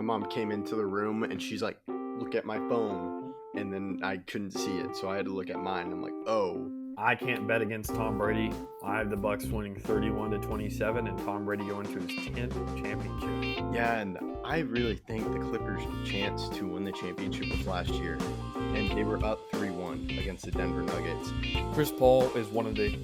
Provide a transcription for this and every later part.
my mom came into the room and she's like, look at my phone. And then I couldn't see it, so I had to look at mine. I'm like, oh. I can't bet against Tom Brady. I have the Bucks winning 31-27 and Tom Brady going to his 10th championship. Yeah, and I really think the Clippers' chance to win the championship was last year. And they were up 3-1 against the Denver Nuggets. Chris Paul is one of the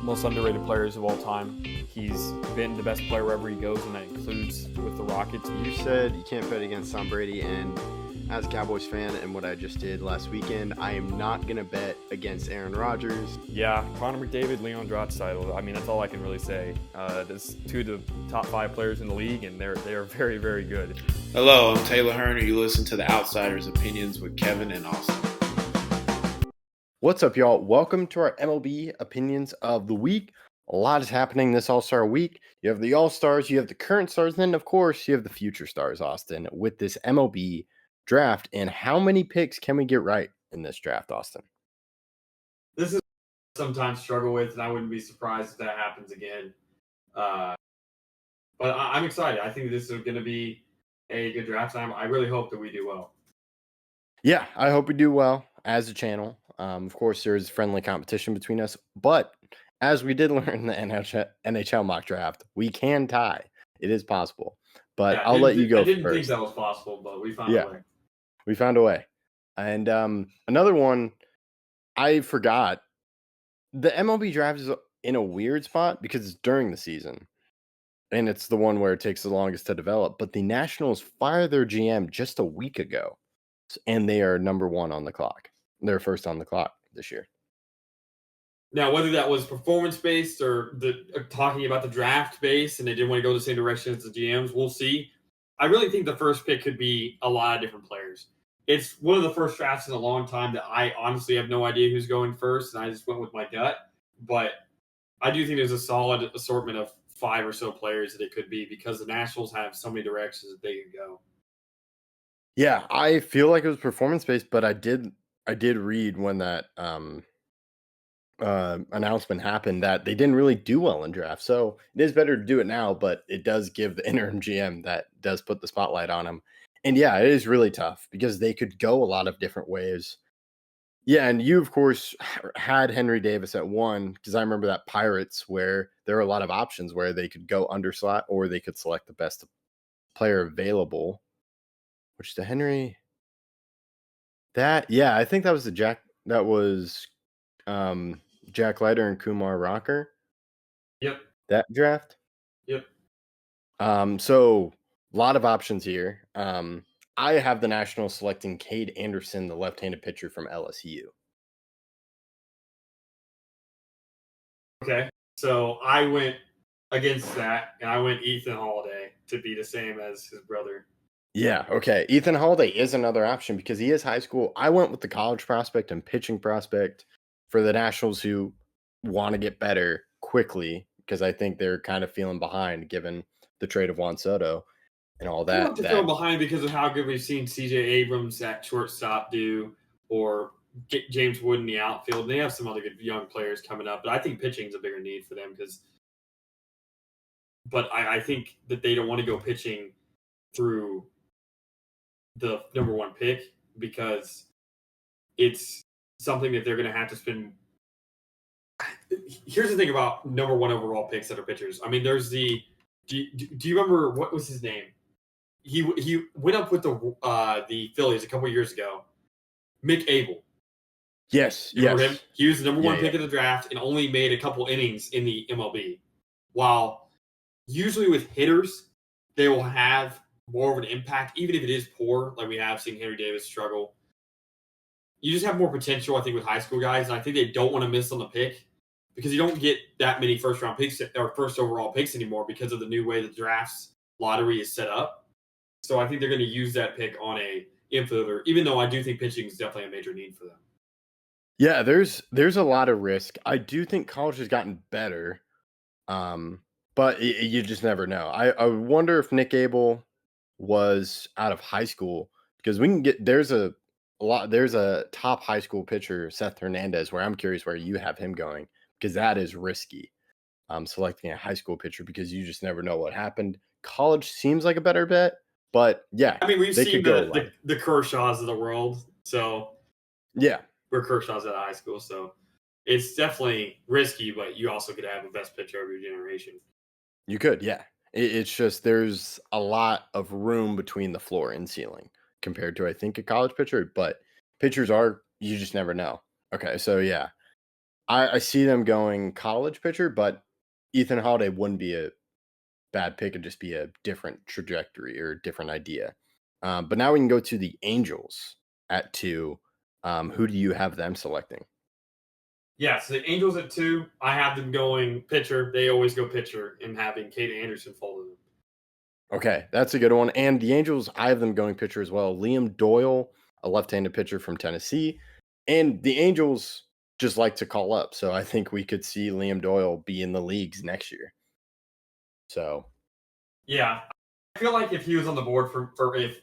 most underrated players of all time. He's been the best player wherever he goes, and that includes with the Rockets. You said you can't bet against Tom Brady, and as a Cowboys fan and what I just did last weekend, I am not going to bet against Aaron Rodgers. Yeah, Connor McDavid, Leon Draisaitl. I mean, that's all I can really say. There's two of the top 5 players in the league, and they are very, very good. Hello, I'm Taylor Hearn, and you listen to the Outsiders' Opinions with Kevin and Austin. What's up, y'all? Welcome to our MLB Opinions of the Week. A lot is happening this All-Star week. You have the All-Stars, you have the current stars, and then, of course, you have the future stars, Austin, with this MLB draft. And how many picks can we get right in this draft, Austin? This is sometimes struggle with, and I wouldn't be surprised if that happens again. But I'm excited. I think this is going to be a good draft time. I really hope that we do well. Yeah, I hope we do well as a channel. Of course, there is friendly competition between us, but as we did learn in the NHL mock draft, we can tie. It is possible, but I'll let you go first. I didn't think that was possible, but we found a way. We found a way. And another one, I forgot. The MLB draft is in a weird spot because it's during the season, and it's the one where it takes the longest to develop. But the Nationals fired their GM just a week ago, and they are number 1 on the clock. They're first on the clock this year. Now, whether that was performance-based or talking about the draft base and they didn't want to go the same direction as the GMs, we'll see. I really think the first pick could be a lot of different players. It's one of the first drafts in a long time that I honestly have no idea who's going first, and I just went with my gut. But I do think there's a solid assortment of 5 or so players that it could be because the Nationals have so many directions that they can go. Yeah, I feel like it was performance-based, but I did read when that announcement happened that they didn't really do well in draft. So it is better to do it now, but it does give the interim GM that does put the spotlight on him. And yeah, it is really tough because they could go a lot of different ways. Yeah, and you, of course, had Henry Davis at 1 because I remember that Pirates where there are a lot of options where they could go under slot or they could select the best player available, which the Henry... I think that was Jack Leiter and Kumar Rocker. Yep. That draft. Yep. So a lot of options here. I have the Nationals selecting Cade Anderson, the left-handed pitcher from LSU. Okay. So I went against that, and I went Ethan Holiday to be the same as his brother. Yeah, okay. Ethan Holiday is another option because he is high school. I went with the college prospect and pitching prospect for the Nationals who want to get better quickly because I think they're kind of feeling behind given the trade of Juan Soto and all that. They're feeling behind because of how good we've seen C.J. Abrams at shortstop do or James Wood in the outfield. They have some other good young players coming up, but I think pitching is a bigger need for them but I think that they don't want to go pitching through the number 1 pick because it's something that they're going to have to spend. Here's the thing about number 1 overall picks that are pitchers. I mean, there's do you remember what was his name? He went up with the Phillies a couple years ago. Mick Abel. Yes. You remember him? He was the number 1 pick of the draft and only made a couple innings in the MLB. While usually with hitters, they will have more of an impact, even if it is poor, like we have seen Henry Davis struggle. You just have more potential, I think, with high school guys, and I think they don't want to miss on the pick because you don't get that many first-round picks or first overall picks anymore because of the new way the draft's lottery is set up. So I think they're going to use that pick on a infielder, even though I do think pitching is definitely a major need for them. Yeah, there's a lot of risk. I do think college has gotten better, but you just never know. I wonder if Nick Abel was out of high school because we can get there's a top high school pitcher, Seth Hernandez, where I'm curious where you have him going because that is risky. Selecting a high school pitcher because you just never know what happened. College seems like a better bet, But yeah, I mean, we've they seen could go like, the Kershaws of the world, so yeah, we're Kershaws out of high school, so it's definitely risky, but you also could have the best pitcher of your generation. you could, yeah. It's just there's a lot of room between the floor and ceiling compared to I think a college pitcher, but pitchers are you just never know. Okay, so yeah, I see them going college pitcher, but Ethan Holiday wouldn't be a bad pick. It'd just be a different trajectory or a different idea. But now we can go to the Angels at 2. Who do you have them selecting? Yeah, so the Angels at 2, I have them going pitcher. They always go pitcher and having Kate Anderson fold them. Okay, that's a good one. And the Angels, I have them going pitcher as well. Liam Doyle, a left-handed pitcher from Tennessee. And the Angels just like to call up. So I think we could see Liam Doyle be in the leagues next year. So yeah, I feel like if he was on the board for if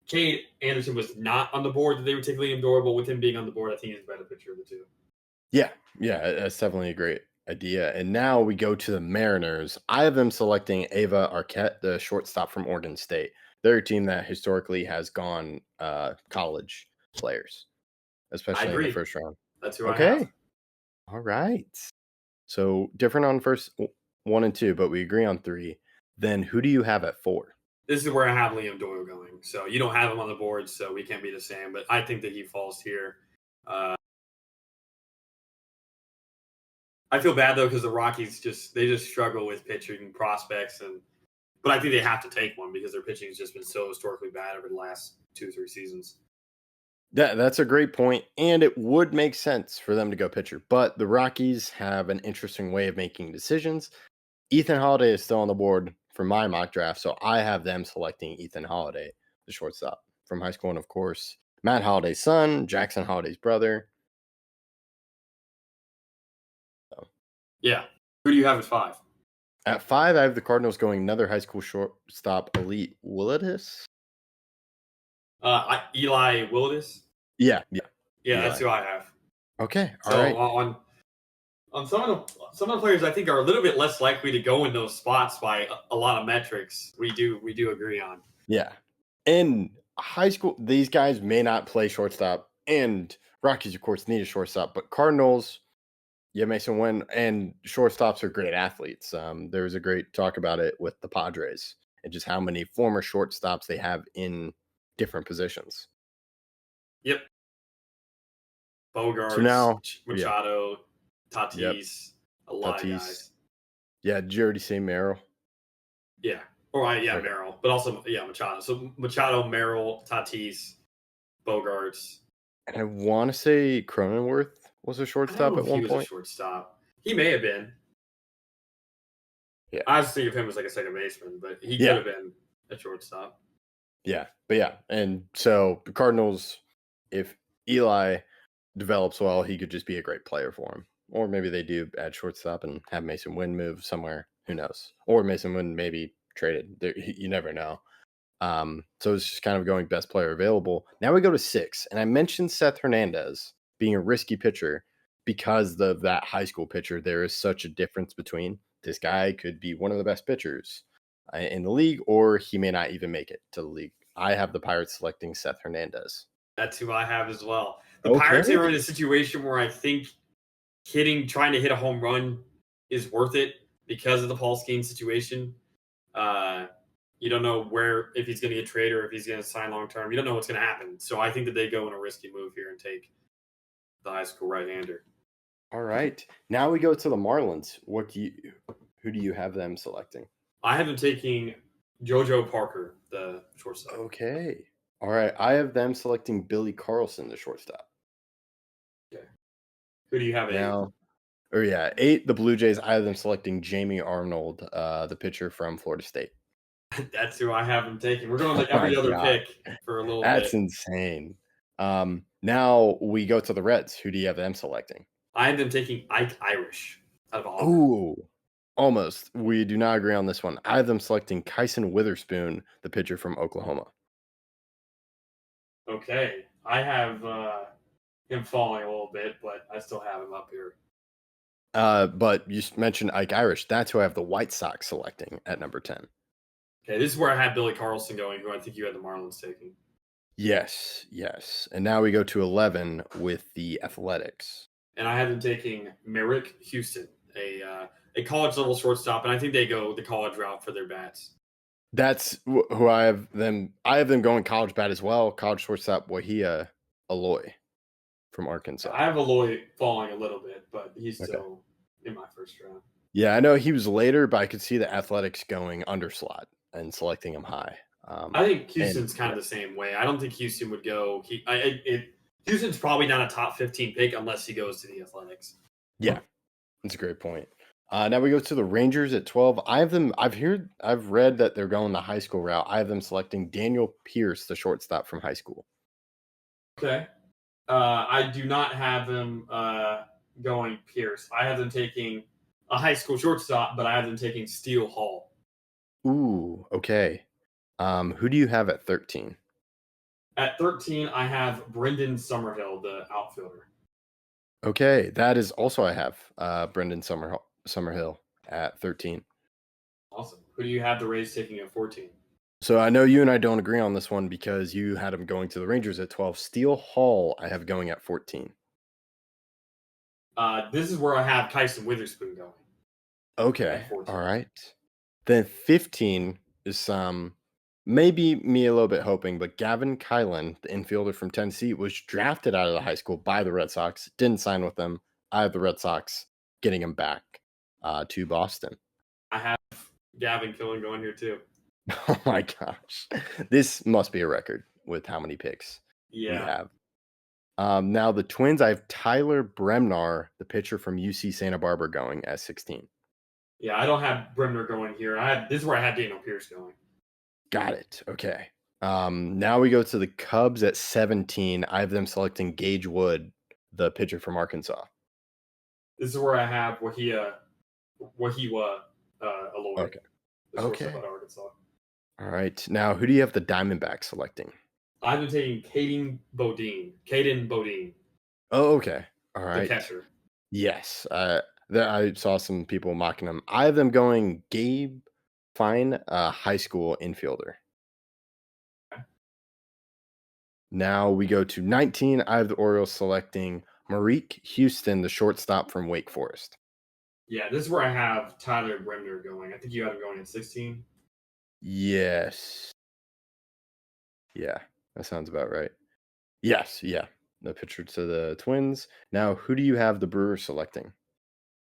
Kate Anderson was not on the board, that they would take Liam Doyle. But with him being on the board, I think he's a better pitcher of the two. yeah, that's definitely a great idea. And now we go to the Mariners. I have them selecting Ava Arquette, the shortstop from Oregon State. They're a team that historically has gone college players, especially in the first round. That's who I have. All right. So different on first 1 and 2, but we agree on 3. Then who do you have at 4? This is where I have Liam Doyle going. So you don't have him on the board, so we can't be the same. But I think that he falls here. I feel bad though because the Rockies just struggle with pitching prospects, but I think they have to take one because their pitching has just been so historically bad over the last 2-3 seasons. That's a great point, and it would make sense for them to go pitcher. But the Rockies have an interesting way of making decisions. Ethan Holiday is still on the board for my mock draft, so I have them selecting Ethan Holiday, the shortstop from high school, and of course Matt Holiday's son, Jackson Holiday's brother. Yeah. Who do you have at 5? At 5, I have the Cardinals going another high school shortstop, Elite Willis. Eli Willis. Yeah. That's who I have. Okay, all so right. On some of the players, I think are a little bit less likely to go in those spots by a lot of metrics. We do agree on. Yeah, in high school, these guys may not play shortstop, and Rockies, of course, need a shortstop, but Cardinals. Yeah, Mason Wynn, and shortstops are great athletes. There was a great talk about it with the Padres and just how many former shortstops they have in different positions. Yep. Bogarts, so now, Machado, Tatis, a lot of guys. Yeah, did you already say Merrill? Yeah. Merrill, but also, Machado. So Machado, Merrill, Tatis, Bogarts. And I want to say Cronenworth was a shortstop at one point. He was a shortstop. He may have been. Yeah. I was thinking of him as like a second baseman, but he could have been a shortstop. Yeah. But yeah. And so the Cardinals, if Eli develops well, he could just be a great player for him. Or maybe they do add shortstop and have Mason Wynn move somewhere. Who knows? Or Mason Wynn maybe traded. You never know. So it's just kind of going best player available. Now we go to 6. And I mentioned Seth Hernandez being a risky pitcher because of that high school pitcher. There is such a difference between this guy could be one of the best pitchers in the league, or he may not even make it to the league. I have the Pirates selecting Seth Hernandez. That's who I have as well. The Pirates are in a situation where I think trying to hit a home run is worth it because of the Paul Skeens situation. You don't know if he's going to get traded or if he's going to sign long term. You don't know what's going to happen. So I think that they go in a risky move here and take the high school right-hander. All right. Now we go to the Marlins. Who do you have them selecting? I have them taking JoJo Parker, the shortstop. Okay. All right. I have them selecting Billy Carlson, the shortstop. Okay. Who do you have at 8? 8, the Blue Jays. I have them selecting Jamie Arnold, the pitcher from Florida State. That's who I have them taking. We're going like every other pick for a little bit. That's insane. Now we go to the Reds. Who do you have them selecting? I have them taking Ike Irish out of Auburn. Ooh, almost. We do not agree on this one. I have them selecting Kyson Witherspoon, the pitcher from Oklahoma. Okay. I have him falling a little bit, but I still have him up here. But you mentioned Ike Irish. That's who I have the White Sox selecting at number 10. Okay, this is where I had Billy Carlson going, who I think you had the Marlins taking. Yes, yes. And now we go to 11 with the Athletics. And I had them taking Merrick Houston, a college level shortstop, and I think they go the college route for their bats. That's who I have them. I have them going college bat as well. College shortstop Wahia Aloy from Arkansas. I have Aloy falling a little bit, but he's Okay. still in my first round. Yeah, I know he was later, but I could see the Athletics going under slot and selecting him high. I think Houston's kind of the same way. I don't think Houston would go. Houston's probably not a top 15 pick unless he goes to the Athletics. Yeah, that's a great point. Now we go to the Rangers at 12. I have them. I've read that they're going the high school route. I have them selecting Daniel Pierce, the shortstop from high school. Okay. I do not have them going Pierce. I have them taking a high school shortstop, but I have them taking Steele Hall. Ooh, okay. Who do you have at 13? At 13, I have Brendan Summerhill, the outfielder. Okay, that is also I have Brendan Summerhill at 13. Awesome. Who do you have the Rays taking at 14? So I know you and I don't agree on this one because you had him going to the Rangers at 12. Steele Hall, I have going at 14. This is where I have Kyson Witherspoon going. Okay, all right. Then 15 is maybe me a little bit hoping, but Gavin Kylan, the infielder from Tennessee, was drafted out of the high school by the Red Sox, didn't sign with them. I have the Red Sox getting him back to Boston. I have Gavin Killen going here too. Oh my gosh. This must be a record with how many picks we have. Now the Twins, I have Tyler Bremnar, the pitcher from UC Santa Barbara, going at 16. Yeah, I don't have Bremner going here. This is where I had Daniel Pierce going. Got it. Okay. Now we go to the Cubs at 17. I have them selecting Gage Wood, the pitcher from Arkansas. This is where I have Wahia Aloy. Okay. Okay. At Arkansas. All right. Now, who do you have the Diamondbacks selecting? I've been taking Caden Bodine. Oh, okay. All right. The catcher. Yes. I saw some people mocking him. I have them going Gabe Fine, high school infielder. Okay. Now we go to 19. I have the Orioles selecting Marique Houston, the shortstop from Wake Forest. Yeah, this is where I have Tyler Bremner going. I think you have him going at 16. Yes. Yeah, that sounds about right. Yes, yeah. The pitcher to the Twins. Now, who do you have the Brewers selecting?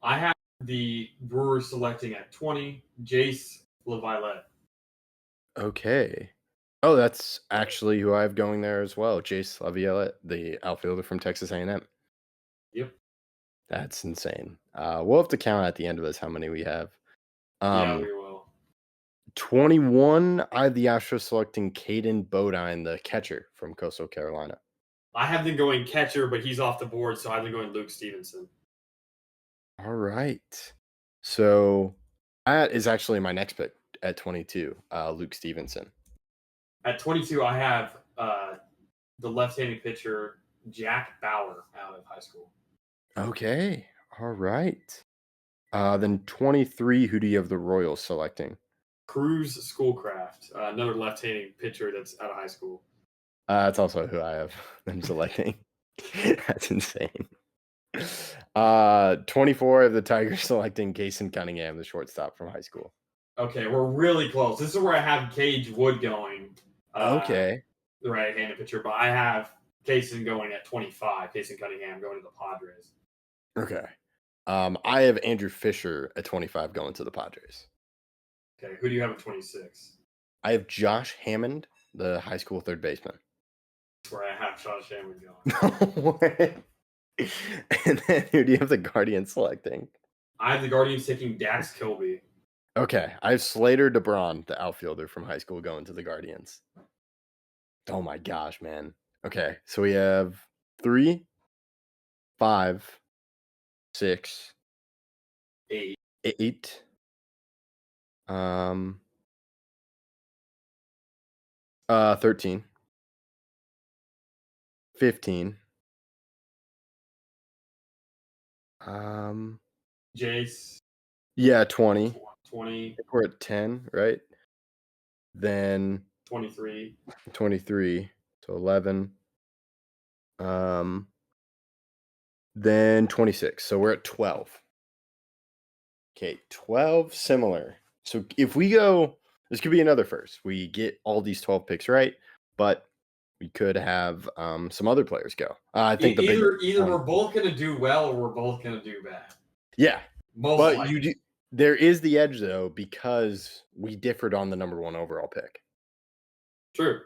I have the Brewers selecting at 20, Jace LaViolette. Okay. Oh, that's actually who I have going there as well. Jace Laviolette, the outfielder from Texas A&M. Yep. That's insane. We'll have to count at the end of this how many we have. Yeah, we will. 21, I have the Astros selecting Caden Bodine, the catcher from Coastal Carolina. I have them going catcher, but he's off the board, so I have them going Luke Stevenson. All right. So that is actually my next pick at 22, Luke Stevenson. At 22, I have the left-handed pitcher, Jack Bauer, out of high school. Okay. All right. Then 23, who do you have the Royals selecting? Cruz Schoolcraft, another left-handed pitcher that's out of high school. That's also who I have them selecting. That's insane. 24 of the Tigers selecting Jason Cunningham, the shortstop from high school. Okay, we're really close. This is where I have Cage Wood going. Okay. The right-handed pitcher, but I have Kaysen going at 25. Kaysen Cunningham going to the Padres. Okay. I have Andrew Fisher at 25 going to the Padres. Okay, who do you have at 26? I have Josh Hammond, the high school third baseman. That's where I have Josh Hammond going. And then who do you have the Guardians selecting? I have the Guardians taking Dax Kilby. Okay, I have Slater DeBron, the outfielder from high school, going to the Guardians. Oh my gosh, man. Okay, so we have 3, 5, 6, 8. 8. 13. 15. Jace. Yeah, 20. 20. I think we're at 10, right? then 23. 23, so 11, then 26. So we're at 12. Okay, 12 similar. So if we go, this could be another first. We get all these 12 picks right, but we could have some other players go. I think the big Either one, we're both gonna do well or we're both gonna do bad. yeah. Most But likely. you do. There is the edge though, because we differed on the number 1 overall pick. True.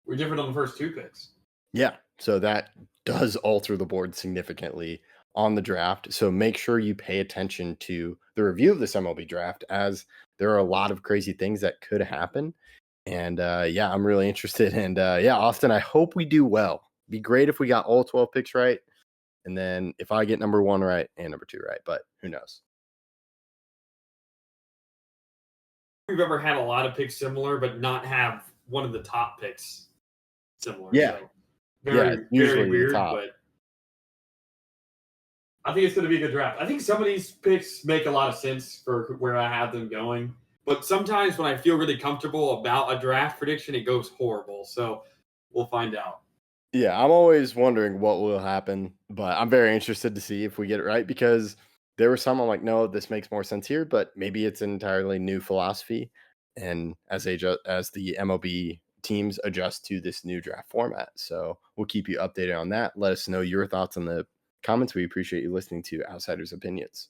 We differed on the first 2 picks. Yeah, so that does alter the board significantly on the draft. So make sure you pay attention to the review of this MLB draft, as there are a lot of crazy things that could happen. And yeah, I'm really interested. And yeah, Austin, I hope we do well. Be great if we got all 12 picks right. And then if I get number 1 right and number 2 right, but who knows? We've ever had a lot of picks similar, but not have one of the top picks similar. Yeah. So very, usually very the weird, top. but I think it's going to be a good draft. I think some of these picks make a lot of sense for where I have them going. But sometimes when I feel really comfortable about a draft prediction, it goes horrible. So we'll find out. Yeah, I'm always wondering what will happen, but I'm very interested to see if we get it right, because there were some I'm like, no, this makes more sense here, but maybe it's an entirely new philosophy. And as the MLB teams adjust to this new draft format. So we'll keep you updated on that. Let us know your thoughts in the comments. We appreciate you listening to Outsiders Opinions.